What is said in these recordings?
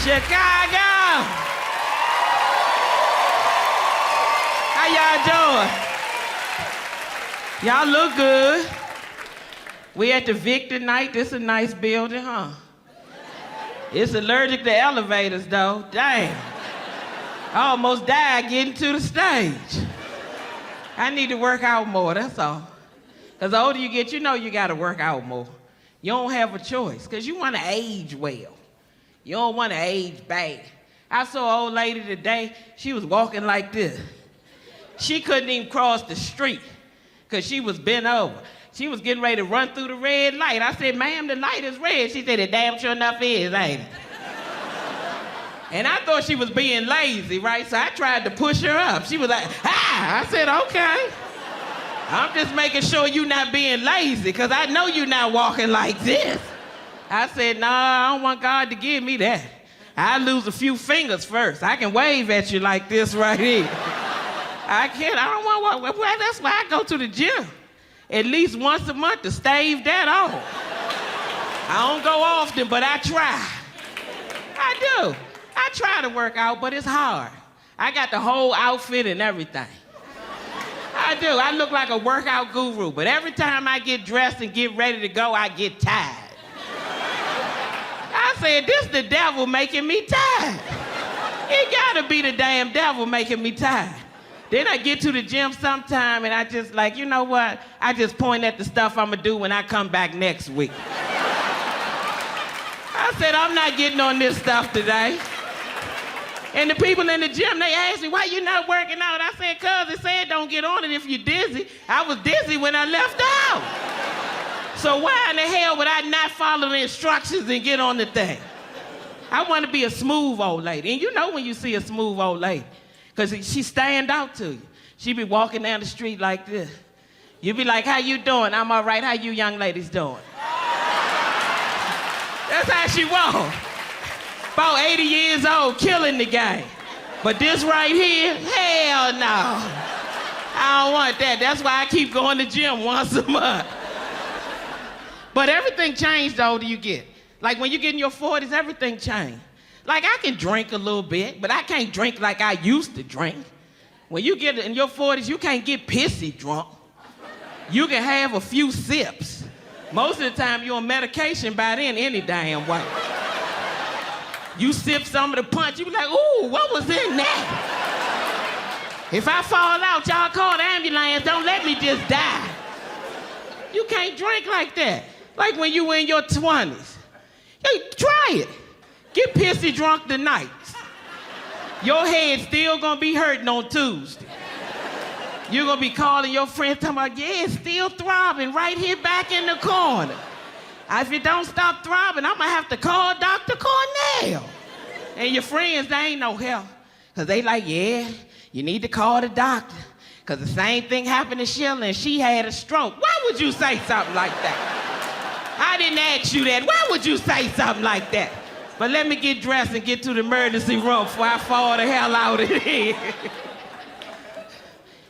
Chicago! How y'all doing? Y'all look good. We at the Victor night. This a nice building, huh? It's allergic to elevators, though. Damn. I almost died getting to the stage. I need to work out more, that's all. Because the older you get, you know you got to work out more. You don't have a choice, because you want to age well. You don't want to age bad. I saw an old lady today, she was walking like this. She couldn't even cross the street, because she was bent over. She was getting ready to run through the red light. I said, ma'am, the light is red. She said, it damn sure enough is, ain't it? And I thought she was being lazy, right? So I tried to push her up. She was like, ah! I said, okay. I'm just making sure you're not being lazy, because I know you're not walking like this. I said, nah, I don't want God to give me that. I lose a few fingers first. I can wave at you like this right here. I can't, I don't want, well, that's why I go to the gym. At least once a month to stave that off. I don't go often, but I try. I do. I try to work out, but it's hard. I got the whole outfit and everything. I do. I look like a workout guru, but every time I get dressed and get ready to go, I get tired. I said, this the devil making me tired. It gotta be the damn devil making me tired. Then I get to the gym sometime and I just like, you know what? I just point at the stuff I'm gonna do when I come back next week. I said, I'm not getting on this stuff today. And the people in the gym, they asked me, why you not working out? I said, cause it said don't get on it if you're dizzy. I was dizzy when I left out. So why in the hell would I not follow the instructions and get on the thing? I want to be a smooth old lady. And you know when you see a smooth old lady, because she stand out to you. She be walking down the street like this. You be like, how you doing? I'm all right. How you young ladies doing? That's how she walk. About 80 years old, killing the game. But this right here, hell no. I don't want that. That's why I keep going to gym once a month. But everything changed the older you get. Like when you get in your 40s, everything changed. Like I can drink a little bit, but I can't drink like I used to drink. When you get in your 40s, you can't get pissy drunk. You can have a few sips. Most of the time, you're on medication by then any damn way. You sip some of the punch, you be like, ooh, what was in that? If I fall out, y'all call the ambulance, don't let me just die. You can't drink like that. Like when you in your 20s. Hey, try it. Get pissy drunk tonight. Your head still gonna be hurting on Tuesday. You're gonna be calling your friends talking about, yeah, it's still throbbing right here back in the corner. If it don't stop throbbing, I'm gonna have to call Dr. Cornell. And your friends, they ain't no help. Cause they like, yeah, you need to call the doctor. Cause the same thing happened to Sheila and she had a stroke. Why would you say something like that? I didn't ask you that. Why would you say something like that? But let me get dressed and get to the emergency room before I fall the hell out of here.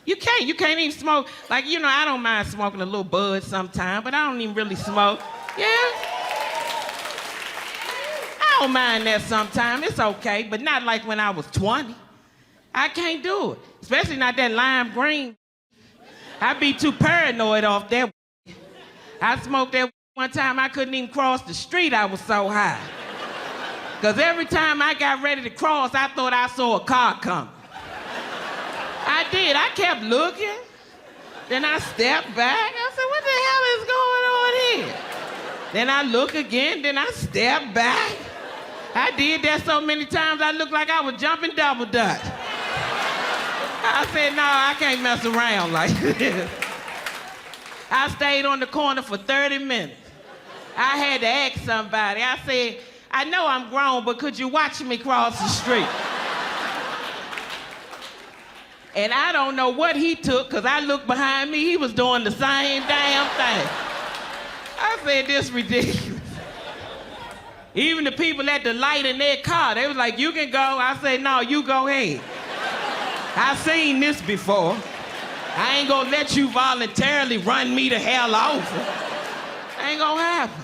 You can't even smoke. Like, you know, I don't mind smoking a little bud sometime, but I don't even really smoke. Yeah? I don't mind that sometimes. It's okay, but not like when I was 20. I can't do it, especially not that lime green. I'd be too paranoid off that. I smoked that one time I couldn't even cross the street, I was so high. Because every time I got ready to cross, I thought I saw a car coming. I did. I kept looking. Then I stepped back. I said, what the hell is going on here? Then I look again. Then I step back. I did that so many times, I looked like I was jumping double dutch. I said, no, I can't mess around like this. I stayed on the corner for 30 minutes. I had to ask somebody. I said, I know I'm grown, but could you watch me cross the street? And I don't know what he took, because I looked behind me, he was doing the same damn thing. I said, this is ridiculous. Even the people at the light in their car, they was like, you can go. I said, no, you go ahead. I've seen this before. I ain't gonna let you voluntarily run me the hell off. Ain't gonna happen.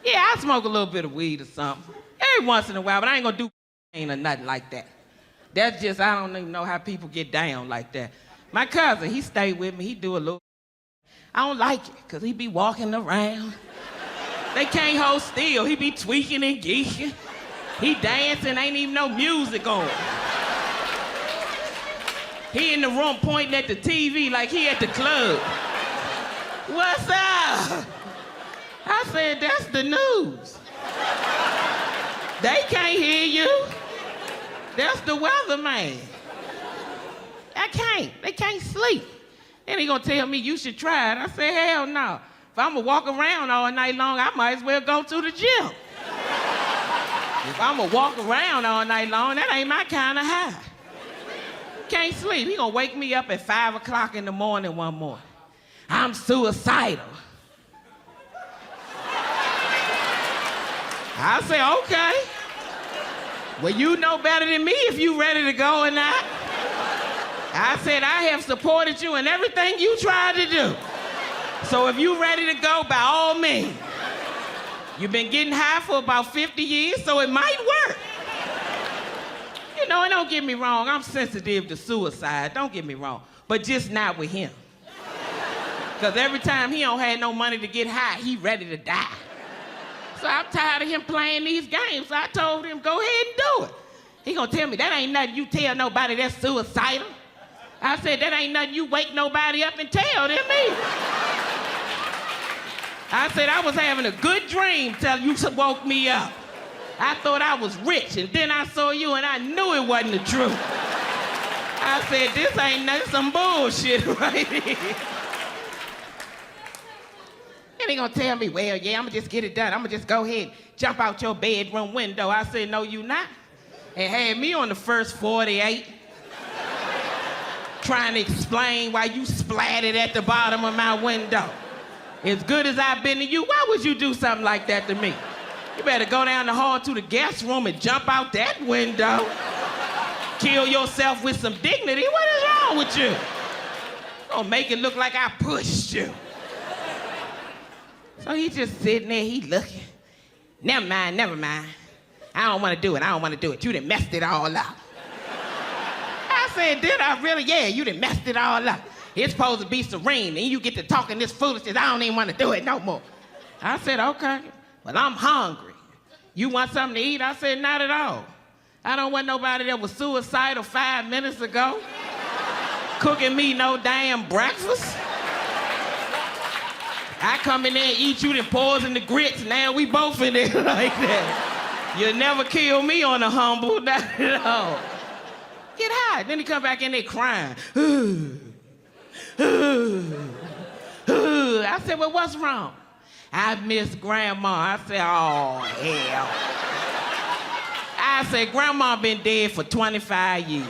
Yeah, I smoke a little bit of weed or something. every once in a while, but I ain't gonna do or nothing like that. That's just, I don't even know how people get down like that. My cousin, he stayed with me, he do a little. I don't like it, because he be walking around. They can't hold still, he be tweaking and geeking. He dancing, ain't even no music on. He in the room pointing at the TV like he at the club. What's up? I said, that's the news. They can't hear you. That's the weatherman. They can't sleep. And he gonna tell me you should try it. I said, hell no. If I'm gonna walk around all night long, I might as well go to the gym. If I'm gonna walk around all night long, that ain't my kind of high. Can't sleep. He gonna wake me up at 5 o'clock in the morning one morning. I'm suicidal. I say, okay. Well, you know better than me if you ready to go or not. I said, I have supported you in everything you tried to do. So if you ready to go, by all means. You've been getting high for about 50 years, so it might work. You know, and don't get me wrong, I'm sensitive to suicide, don't get me wrong, but just not with him. Because every time he don't have no money to get high, he ready to die. So I'm tired of him playing these games, so I told him, go ahead and do it. He gonna tell me, that ain't nothing you tell nobody that's suicidal. I said, that ain't nothing you wake nobody up and tell them either. I said, I was having a good dream till you woke me up. I thought I was rich, and then I saw you, and I knew it wasn't the truth. I said, this ain't nothing, some bullshit right here. And he gonna tell me, well, yeah, I'm gonna just get it done. I'm gonna just go ahead and jump out your bedroom window. I said, no, you not. And had me on the first 48, trying to explain why you splattered at the bottom of my window. As good as I've been to you, why would you do something like that to me? You better go down the hall to the guest room and jump out that window. Kill yourself with some dignity. What is wrong with you? Gonna make it look like I pushed you. So he just sitting there, he looking. Never mind. I don't wanna do it. You done messed it all up. I said, did I really? Yeah, you done messed it all up. It's supposed to be serene, and you get to talking this foolishness. I don't even wanna do it no more. I said, okay. Well, I'm hungry. You want something to eat? I said, not at all. I don't want nobody that was suicidal 5 minutes ago cooking me no damn breakfast. I come in there and eat you, then poison the grits, now we both in there like that. You'll never kill me on a humble, not at all. Get high. Then he come back in there crying. I said, well, what's wrong? I miss Grandma. I said, oh, hell. I said, Grandma been dead for 25 years.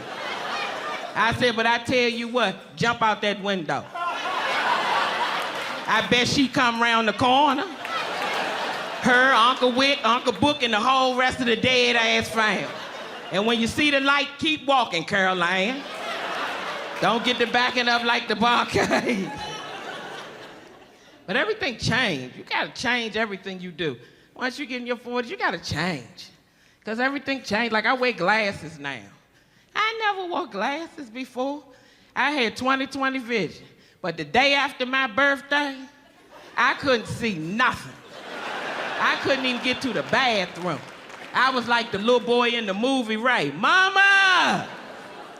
I said, but I tell you what, jump out that window. I bet she come around the corner. Her, Uncle Wick, Uncle Book, and the whole rest of the dead ass family. And when you see the light, keep walking, Caroline. Don't get to backing up like the barcade. But everything changed. You gotta change everything you do. Once you get in your 40s, you gotta change. Because everything changed. Like I wear glasses now. I never wore glasses before. I had 20/20 vision. But the day after my birthday, I couldn't see nothing. I couldn't even get to the bathroom. I was like the little boy in the movie, Ray. Mama!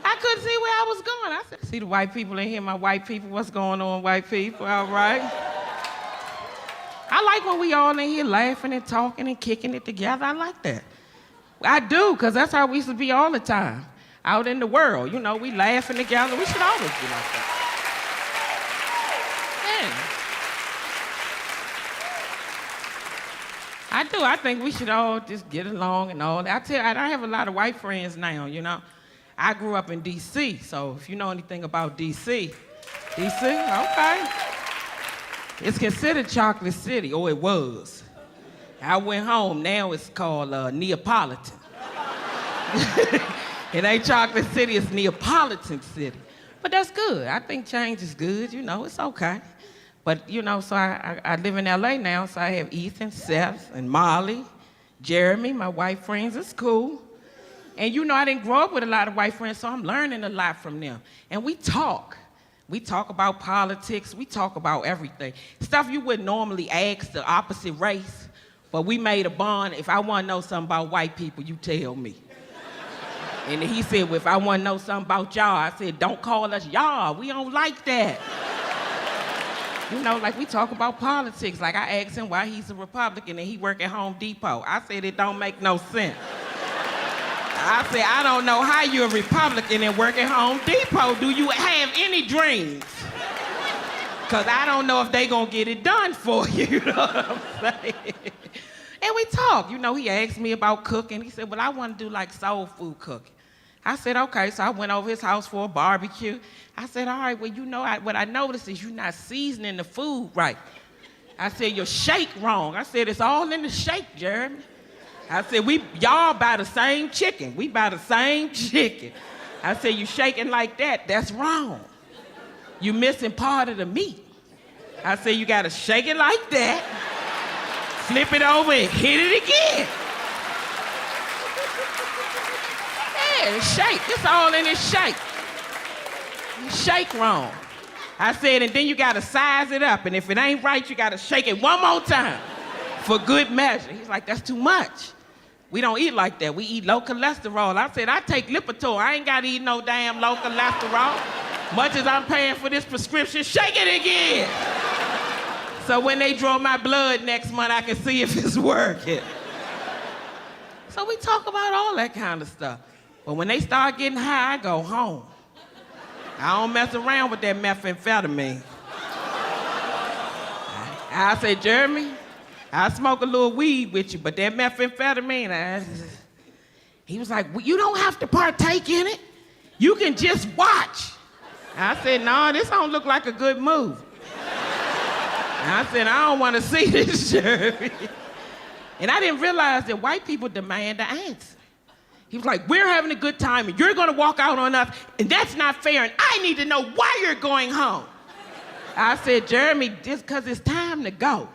I couldn't see where I was going. I said, see the white people in here, my white people. What's going on, white people? All right? I like when we all in here laughing and talking and kicking it together. I like that. I do, because that's how we should be all the time. Out in the world, you know, we laughing together. We should always be like that. I do. I think we should all just get along and all that. I have a lot of white friends now, you know. I grew up in D.C., so if you know anything about D.C., okay. It's considered Chocolate City, or it was. I went home, now it's called Neapolitan. It ain't Chocolate City, it's Neapolitan City. But that's good. I think change is good, you know, it's okay. But, you know, so I live in L.A. now, so I have Ethan, Seth, and Molly, Jeremy, my white friends, it's cool. And you know, I didn't grow up with a lot of white friends, so I'm learning a lot from them. And we talk. We talk about politics. We talk about everything. Stuff you wouldn't normally ask the opposite race, but we made a bond. If I want to know something about white people, you tell me. And he said, well, if I want to know something about y'all, I said, don't call us y'all. We don't like that. You know, like we talk about politics. Like I asked him why he's a Republican and he work at Home Depot. I said, it don't make no sense. I said, I don't know how you're a Republican and work at Home Depot. Do you have any dreams? Because I don't know if they gonna get it done for you, you know what I'm saying? And we talk. You know, he asked me about cooking. He said, well, I want to do like soul food cooking. I said, okay. So I went over his house for a barbecue. I said, all right, well, you know, what I noticed is you're not seasoning the food right. I said, your shake wrong. I said, it's all in the shake, Jeremy. I said, y'all buy the same chicken. We buy the same chicken. I said, you shaking like that, that's wrong. You missing part of the meat. I said, you gotta shake it like that, flip it over and hit it again. Yeah, shake, it's all in this shake. You shake wrong. I said, and then you gotta size it up, and if it ain't right, you gotta shake it one more time for good measure. He's like, that's too much. We don't eat like that. We eat low cholesterol. I said, I take Lipitor. I ain't gotta eat no damn low cholesterol. Much as I'm paying for this prescription, shake it again. So when they draw my blood next month, I can see if it's working. So we talk about all that kind of stuff. But when they start getting high, I go home. I don't mess around with that methamphetamine. I say, Jeremy, I smoke a little weed with you, but that methamphetamine, he was like, well, you don't have to partake in it. You can just watch. I said, no, this don't look like a good move. I said, I don't want to see this, Jeremy. And I didn't realize that white people demand the answer. He was like, we're having a good time, and you're going to walk out on us, and that's not fair, and I need to know why you're going home. I said, Jeremy, just because it's time to go.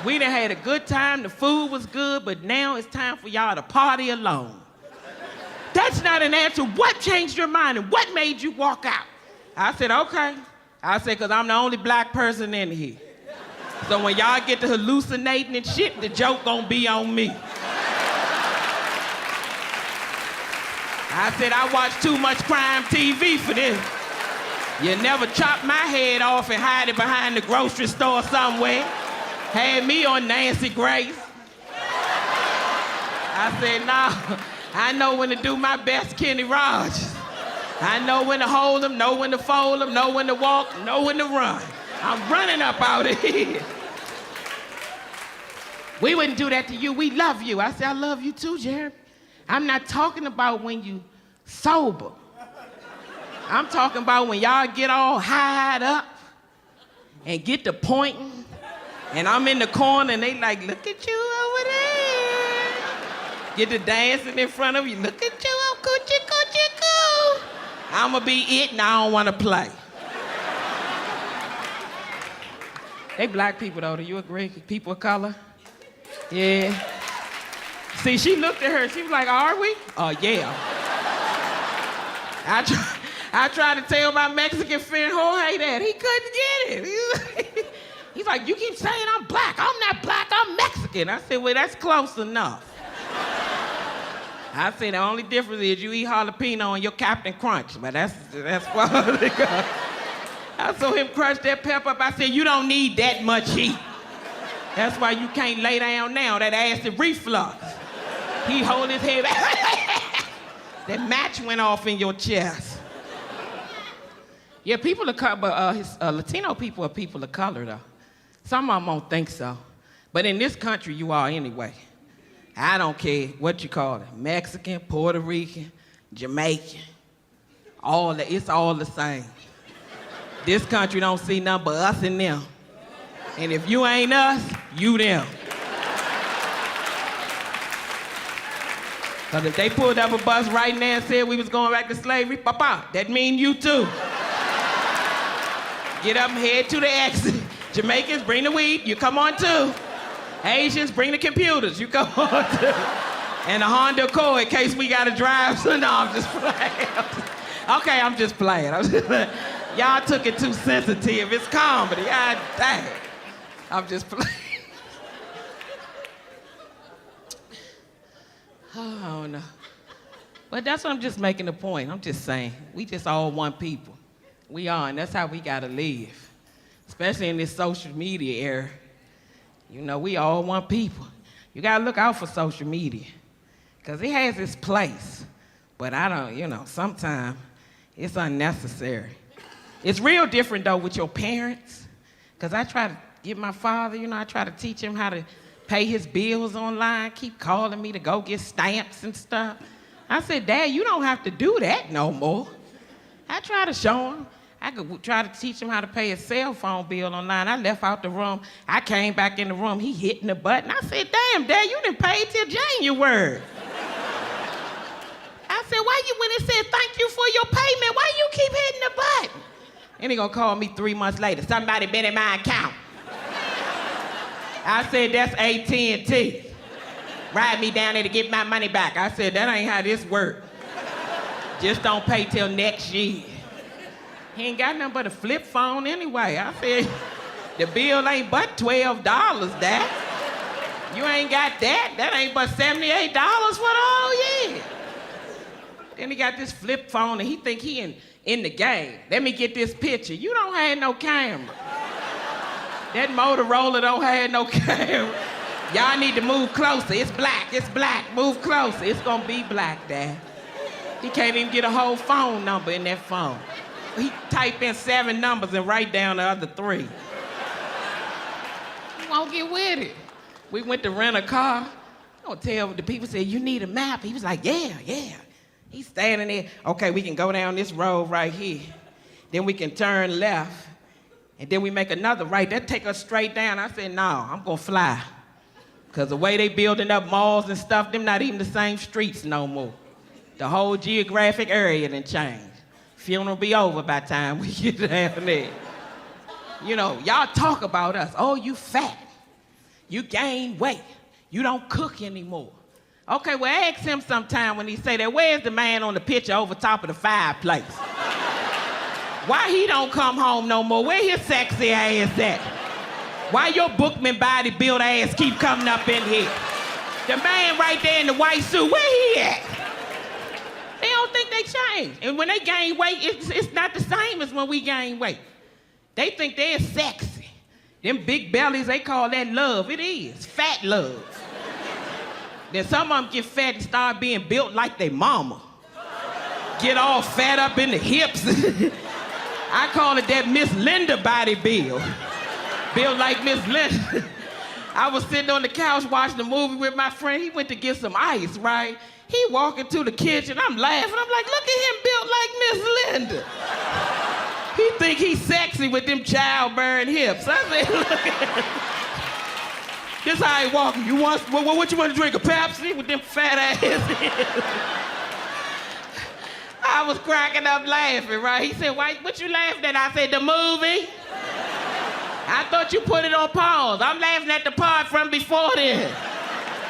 We done had a good time, the food was good, but now it's time for y'all to party alone. That's not an answer. What changed your mind, and what made you walk out? I said, okay. I said, because I'm the only black person in here. So when y'all get to hallucinating and shit, the joke gonna be on me. I said, I watch too much crime TV for this. You never chop my head off and hide it behind the grocery store somewhere. Had me on Nancy Grace. I said, no, I know when to do my best Kenny Rogers. I know when to hold them, know when to fold them, know when to walk, know when to run. I'm running up out of here. We wouldn't do that to you, we love you. I said, I love you too, Jeremy. I'm not talking about when you sober. I'm talking about when y'all get all hied up and get to pointing, and I'm in the corner and they like, look at you over there. Get to dancing in front of you, look at you, oh, coochie, coochie, coo. I'ma be it and I don't wanna play. They black people though, do you agree? People of color? Yeah. See, she looked at her, she was like, are we? Oh, yeah. I tried to tell my Mexican friend Jorge that. He couldn't get it. He's like, you keep saying I'm black. I'm not black, I'm Mexican. I said, well, that's close enough. I said, the only difference is you eat jalapeno and you're Captain Crunch, but that's far to go. I saw him crunch that pepper up. I said, you don't need that much heat. That's why you can't lay down now, that acid reflux. He hold his head back. That match went off in your chest. Yeah, people of color, but Latino people are people of color, though. Some of them don't think so. But in this country, you are anyway. I don't care what you call it. Mexican, Puerto Rican, Jamaican. It's all the same. This country don't see nothing but us and them. And if you ain't us, you them. Because if they pulled up a bus right now and said we was going back to slavery, papa, that mean you too. Get up and head to the exit. Jamaicans, bring the weed, you come on too. Asians, bring the computers. You go to, and a Honda Accord in case we gotta drive. So no, I'm just playing. Okay, I'm just playing. Y'all took it too sensitive. It's comedy. God dang it. I'm just playing. Oh, I don't know. But that's what I'm just making the point. I'm just saying, we just all one people. We are, and that's how we gotta live. Especially in this social media era. You know, we all one people. You gotta look out for social media. Because it has its place. But I don't, you know, sometimes it's unnecessary. It's real different though with your parents. Because I try to get my father, you know, I try to teach him how to pay his bills online, keep calling me to go get stamps and stuff. I said, Dad, you don't have to do that no more. I try to show him. I could try to teach him how to pay his cell phone bill online. I left out the room. I came back in the room. He hitting the button. I said, damn, Dad, you didn't pay till January. I said, why you, when it said thank you for your payment, why you keep hitting the button? And he gonna call me 3 months later. Somebody been in my account. I said, that's AT&T. Ride me down there to get my money back. I said, that ain't how this work. Just don't pay till next year. He ain't got nothing but a flip phone anyway. I said, the bill ain't but $12, Dad. You ain't got that. That ain't but $78 for the whole year. Then he got this flip phone and he think he in the game. Let me get this picture. You don't have no camera. That Motorola don't have no camera. Y'all need to move closer. It's black, move closer. It's gonna be black, Dad. He can't even get a whole phone number in that phone. He type in 7 numbers and write down the other 3. He won't get with it. We went to rent a car. I don't tell the people, said, you need a map. He was like, yeah. He's standing there. Okay, we can go down this road right here. Then we can turn left. And then we make another right. That take us straight down. I said, no, I'm gonna fly. Because the way they building up malls and stuff, them not even the same streets no more. The whole geographic area done changed. Funeral be over by the time we get down there. You know, y'all talk about us. Oh, you fat. You gain weight. You don't cook anymore. Okay, well, ask him sometime when he say that, where's the man on the picture over top of the fireplace? Why he don't come home no more? Where his sexy ass at? Why your Bookman body built ass keep coming up in here? The man right there in the white suit, where he at? They don't think they change. And when they gain weight, it's not the same as when we gain weight. They think they're sexy. Them big bellies, they call that love. It is, fat love. Then some of them get fat and start being built like they mama. Get all fat up in the hips. I call it that Miss Linda body build. Built like Miss Linda. I was sitting on the couch watching a movie with my friend. He went to get some ice, right? He walking to the kitchen. I'm laughing. I'm like, look at him built like Miss Linda. He think he's sexy with them childbearing hips. I said, look at him. This how he walking. You want, what you want to drink, a Pepsi with them fat ass hips? I was cracking up laughing, right? He said, what you laughing at? I said, the movie. I thought you put it on pause. I'm laughing at the part from before then.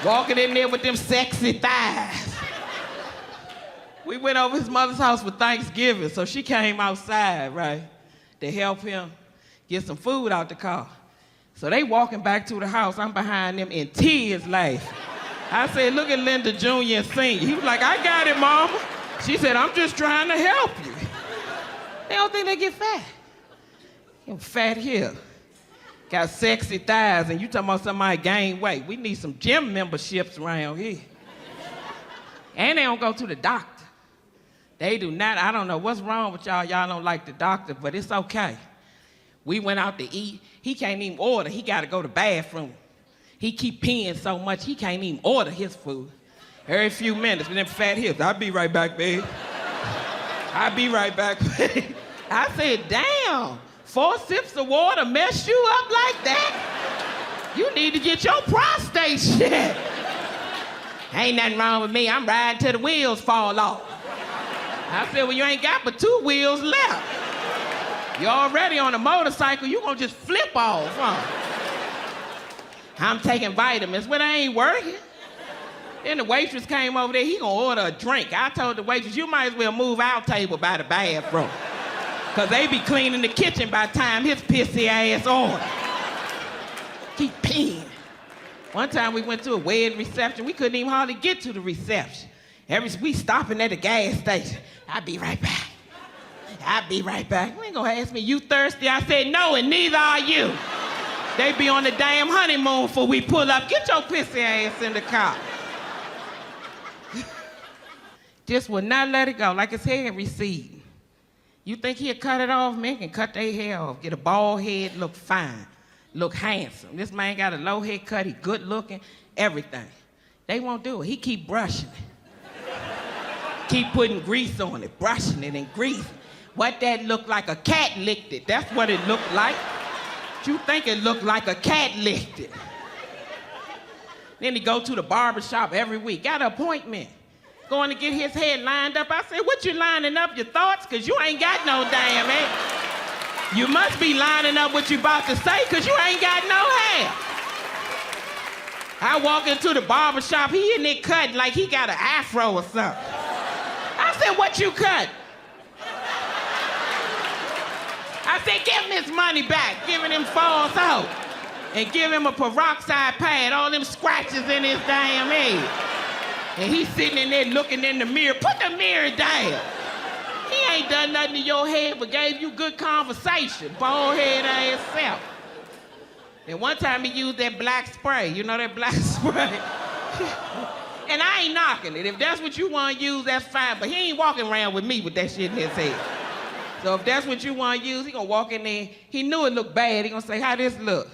Walking in there with them sexy thighs. We went over his mother's house for Thanksgiving, so she came outside, right, to help him get some food out the car. So they walking back to the house. I'm behind them in tears laughing. I said, look at Linda Jr. and Senior. He was like, I got it, Mama. She said, I'm just trying to help you. They don't think they get fat. Them fat here. Got sexy thighs, and you talking about somebody gain weight. We need some gym memberships around here. And they don't go to the doctor. They do not. I don't know what's wrong with y'all. Y'all don't like the doctor, but it's okay. We went out to eat. He can't even order. He got to go to the bathroom. He keep peeing so much, he can't even order his food. Every few minutes with them fat hips. I'll be right back, babe. I'll be right back, babe. I said, damn, 4 sips of water mess you up like that? You need to get your prostate checked. Ain't nothing wrong with me. I'm riding till the wheels fall off. I said, well, you ain't got but 2 wheels left. You're already on a motorcycle, you gonna just flip off, huh? I'm taking vitamins, but I ain't working. Then the waitress came over there, he gonna order a drink. I told the waitress, you might as well move our table by the bathroom. Cause they be cleaning the kitchen by the time his pissy ass on. Keep peeing. One time we went to a wedding reception, we couldn't even hardly get to the reception. We stopping at the gas station. I'll be right back. I'll be right back. You ain't gonna ask me, you thirsty? I said, no, and neither are you. They be on the damn honeymoon before we pull up. Get your pissy ass in the car. Just will not let it go, like his hair receding. You think he'll cut it off? Men can cut their hair off, get a bald head, look fine, look handsome. This man got a low head cut, he good looking, everything. They won't do it. He keep brushing it. Keep putting grease on it, brushing it and grease. What that look like? A cat licked it. That's what it looked like. You think it looked like a cat licked it. Then he go to the barber shop every week, got an appointment. Going to get his head lined up. I said, what you lining up your thoughts? Cause you ain't got no damn hair. You must be lining up what you about to say, cause you ain't got no hair. I walk into the barber shop, he in there cutting like he got an afro or something. I said, what you cut? I said, give him his money back, giving him false hope. And give him a peroxide pad, all them scratches in his damn head. And he's sitting in there looking in the mirror. Put the mirror down. He ain't done nothing to your head but gave you good conversation, bald head ass self. And one time he used that black spray, you know that black spray? And I ain't knocking it. If that's what you want to use, that's fine. But he ain't walking around with me with that shit in his head. So if that's what you want to use, he gonna walk in there. He knew it looked bad. He gonna say, how this look?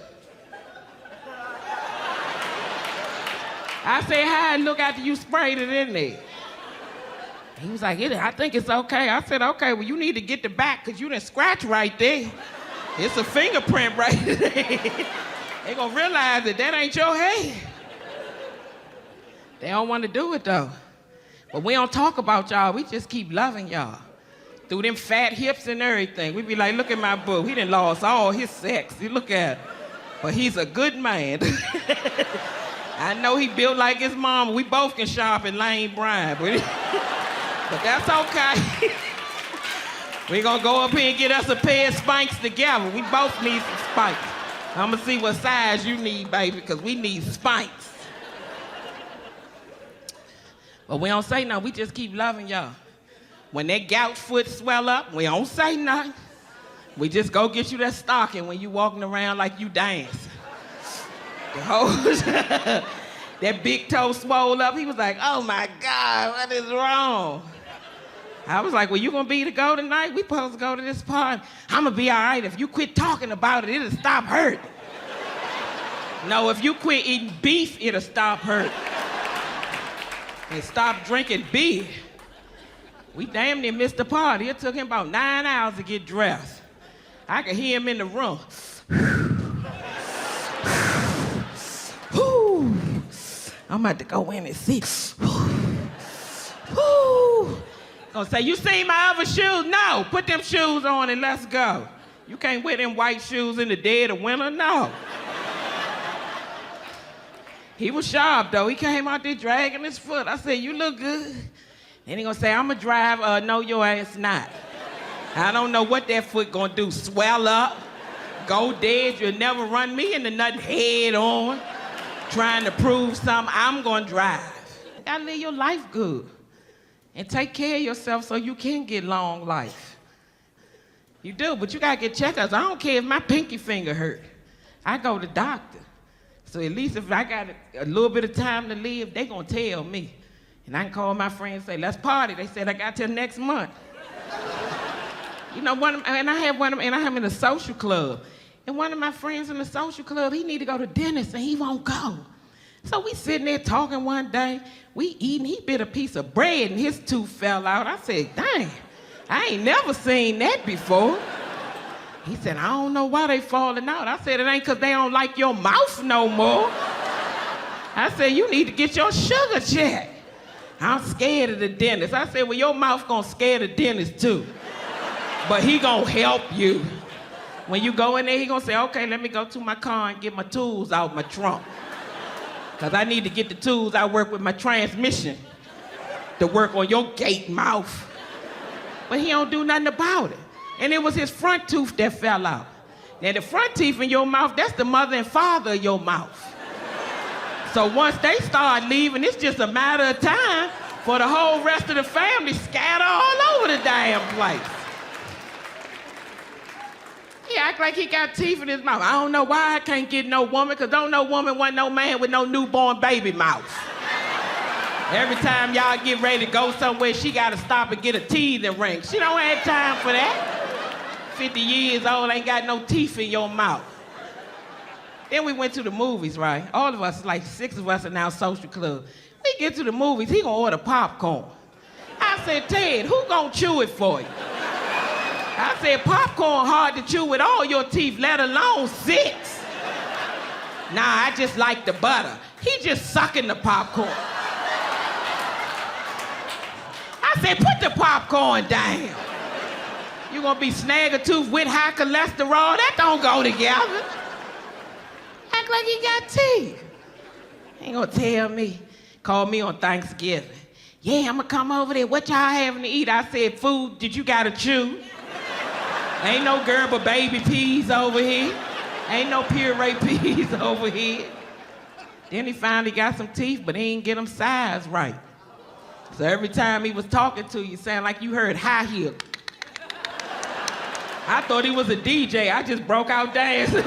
I said, how it look after you sprayed it in there? He was like, I think it's okay. I said, okay, well, you need to get the back because you done scratch right there. It's a fingerprint right there. They gonna realize that ain't your head. They don't want to do it, though. But we don't talk about y'all. We just keep loving y'all. Through them fat hips and everything. We be like, look at my boo. He done lost all his sex. You look at him. But he's a good man. I know he built like his mama. We both can shop in Lane Bryant, but that's okay. We gonna go up here and get us a pair of Spanx together. We both need some Spanx. I'm gonna see what size you need, baby, because we need Spanx. But we don't say nothing. We just keep loving y'all. When that gout foot swell up, we don't say nothing. We just go get you that stocking when you walking around like you dancing. That big toe swole up. He was like, oh my God, what is wrong? I was like, well, you gonna be to go tonight? We supposed to go to this party. I'm gonna be all right. If you quit talking about it, it'll stop hurting. No, if you quit eating beef, it'll stop hurting. And stop drinking beer. We damn near missed the party. It took him about 9 hours to get dressed. I could hear him in the room. I'm about to go in and see. Gonna say, you seen my other shoes? No, put them shoes on and let's go. You can't wear them white shoes in the dead of winter, no. He was sharp though. He came out there dragging his foot. I said, you look good. Then he gonna say, I'm gonna drive, no your ass not. I don't know what that foot gonna do, swell up, go dead, you'll never run me into nothing head on. Trying to prove something, I'm gonna drive. You gotta live your life good. And take care of yourself so you can get long life. You do, but you gotta get checkups. I don't care if my pinky finger hurt. I go to the doctor. So at least if I got a little bit of time to live, they gonna tell me. And I can call my friends and say, let's party. They said I got till next month. You know, and I'm in a social club. And one of my friends in the social club, he need to go to dentist and he won't go. So we sitting there talking one day, we eating, he bit a piece of bread and his tooth fell out. I said, dang, I ain't never seen that before. He said, I don't know why they falling out. I said, it ain't because they don't like your mouth no more. I said, you need to get your sugar checked. I'm scared of the dentist. I said, well, your mouth gonna scare the dentist too. But he gonna help you. When you go in there, he gonna say, okay, let me go to my car and get my tools out my trunk. Cause I need to get the tools. I work with my transmission to work on your gate mouth. But he don't do nothing about it. And it was his front tooth that fell out. Now the front teeth in your mouth, that's the mother and father of your mouth. So once they start leaving, it's just a matter of time for the whole rest of the family scatter all over the damn place. He act like he got teeth in his mouth. I don't know why I can't get no woman, because don't no woman want no man with no newborn baby mouth. Every time y'all get ready to go somewhere, she gotta stop and get a teething ring. She don't have time for that. 50 years old, ain't got no teeth in your mouth. Then we went to the movies, right? All of us, like 6 of us in our social club. We get to the movies, he gonna order popcorn. I said, Ted, who gonna chew it for you? I said, popcorn hard to chew with all your teeth, let alone 6. Nah, I just like the butter. He just sucking the popcorn. I said, put the popcorn down. You gonna be snag-a-tooth with high cholesterol? That don't go together. Act like he got teeth. Ain't gonna tell me. Call me on Thanksgiving. Yeah, I'm gonna come over there. What y'all having to eat? I said, food that you gotta chew. Ain't no Gerber baby peas over here. Ain't no puree peas over here. Then he finally got some teeth, but he ain't get them sized right. So every time he was talking to you, sound like you heard high heel. I thought he was a DJ. I just broke out dancing.